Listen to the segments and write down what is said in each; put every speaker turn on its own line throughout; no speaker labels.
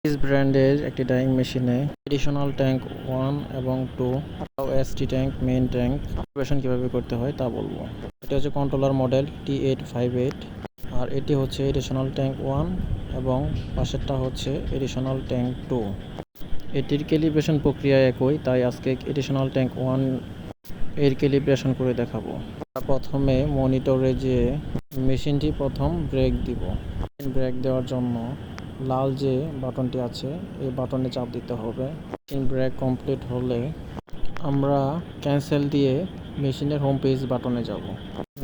This ব্র্যান্ডের একটি dyeing মেশিনে এডিশনাল ট্যাঙ্ক 1 এবং 2 ST tank main tank operation কীভাবে করতে হয় তা বলবো। এটি হচ্ছে কন্ট্রোলার মডেল T858 আর এটি হচ্ছে এডিশনাল ট্যাঙ্ক 1 এবং পাশেরটা হচ্ছে এডিশনাল ট্যাঙ্ক 2। এটির ক্যালিব্রেশন প্রক্রিয়া একই, তাই আজকে এডিশনাল ট্যাঙ্ক 1 এর ক্যালিব্রেশন করে দেখাবো। প্রথমে মনিটরে যে মেশিনটি প্রথম ব্রেক দিব। ব্রেক দেওয়ার জন্য লাল যে বাটনটি আছে এই বাটনে চাপ দিতে হবে। মেশিন ব্রেক কমপ্লিট হলে আমরা ক্যান্সেল দিয়ে মেশিনের হোম পেজ বাটনে যাব।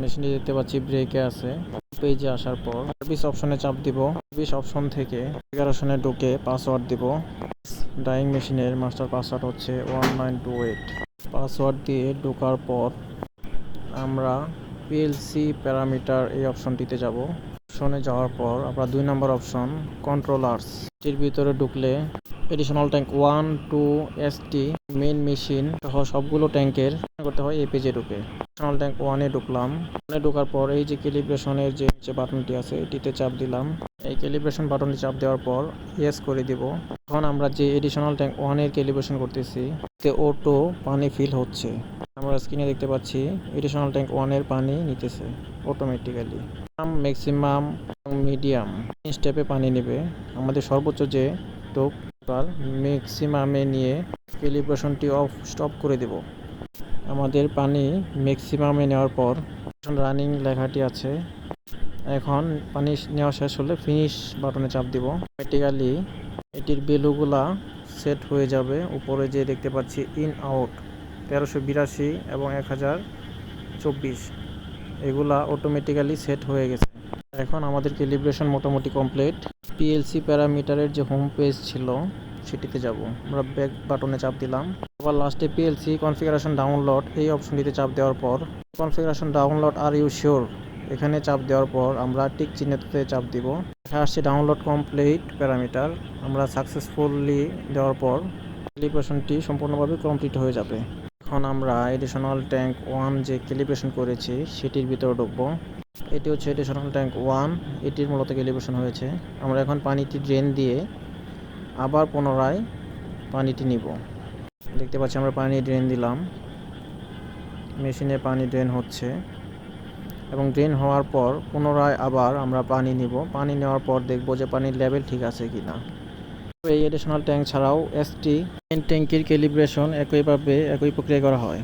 মেশিনে দেখতে পাচ্ছি ব্রেকে আছে। পেজে আসার পর সার্ভিস অপশনে চাপ দিব। সার্ভিস অপশন থেকে কনফিগারেশনে ঢুকে পাসওয়ার্ড দিব। ডাইং মেশিনের মাস্টার পাসওয়ার্ড হচ্ছে 1928। পাসওয়ার্ড দিয়ে ঢোকার পর আমরা পিএলসি প্যারামিটার এই অপশনটিতে যাব। অপশনে যাওয়ার পর আমরা 2 নম্বর অপশন কন্ট্রোলার্স এর ভিতরে ঢুকলে additional tank 1, 2, ST main machine সহ সবগুলো ট্যাঙ্কের করতে হয় এই পেজে ঢুকে। এডিশনাল ট্যাঙ্ক 1 এ ঢুকলাম। ঢোকার পর এই যে ক্যালিব্রেশনের যে বাটনটি আছে এটিতে চাপ দিলাম। এই ক্যালিব্রেশন বাটনটি চাপ দেওয়ার পর ইয়েস করে দিব। এখন আমরা যে এডিশনাল ট্যাঙ্ক 1 এর ক্যালিব্রেশন করতেছি এতে অটো পানি ফিল হচ্ছে। আমরা স্ক্রিনে দেখতে পাচ্ছি এডিশনাল ট্যাঙ্ক 1 এর পানি নিতেছে অটোমেটিক্যালি। ম্যাক্সিমাম মিডিয়াম স্টেপে পানি নেবে। আমাদের সর্বোচ্চ যে টপ ম্যাক্সিমামে নিয়ে ক্যালিব্রেশনটি স্টপ করে দেব। আমাদের পানি ম্যাক্সিমামে নেওয়ার পর রানিং লেখাটি আছে। এখন পানি নেওয়া শেষ হলে ফিনিশ বাটনে চাপ দিব। অটোমেটিক্যালি এটির ভ্যালুগুলা সেট হয়ে যাবে। উপরে যে দেখতে পাচ্ছি ইন আউট 1382 এবং 1024 এগুলা অটোমেটিক্যালি সেট হয়ে গেছে। এখন আমাদের ক্যালিব্রেশন মোটামুটি কমপ্লিট। পিএলসি প্যারামিটারের যে হোম পেজ ছিল সেটিতে যাব। আমরা ব্যাক বাটনে চাপ দিলাম। আবার লাস্টে পিএলসি কনফিগারেশন ডাউনলোড এই অপশনটিতে চাপ দেওয়ার পর configuration download are you sure এখানে চাপ দেওয়ার পর আমরা টিক চিহ্নতে চাপ দিব। দেখা আসছে ডাউনলোড কমপ্লিট প্যারামিটার। আমরা সাকসেসফুলি দেওয়ার পর ক্যালিব্রেশনটি সম্পূর্ণভাবে কমপ্লিট হয়ে যাবে। এখন আমরা এডিশনাল ট্যাঙ্ক 1 যে ক্যালিব্রেশন করেছি সেটির ভিতরে ঢুকবো। এটি হচ্ছে এডিশনাল ট্যাঙ্ক 1, এটির মূলত ক্যালিব্রেশন হয়েছে। আমরা এখন পানিটি ড্রেন দিয়ে আবার পুনরায় পানিটি নিব। দেখতে পাচ্ছি আমরা পানি ড্রেন দিলাম। মেশিনে পানি ড্রেন হচ্ছে এবং ড্রেন হওয়ার পর পুনরায় আবার আমরা পানি নিব। পানি নেওয়ার পর দেখব যে পানির লেভেল ঠিক আছে কিনা। এই এডিশনাল ট্যাঙ্ক ছাড়াও এসটি মেইন ট্যাঙ্কের ক্যালিব্রেশন একই প্রক্রিয়া করা হয়।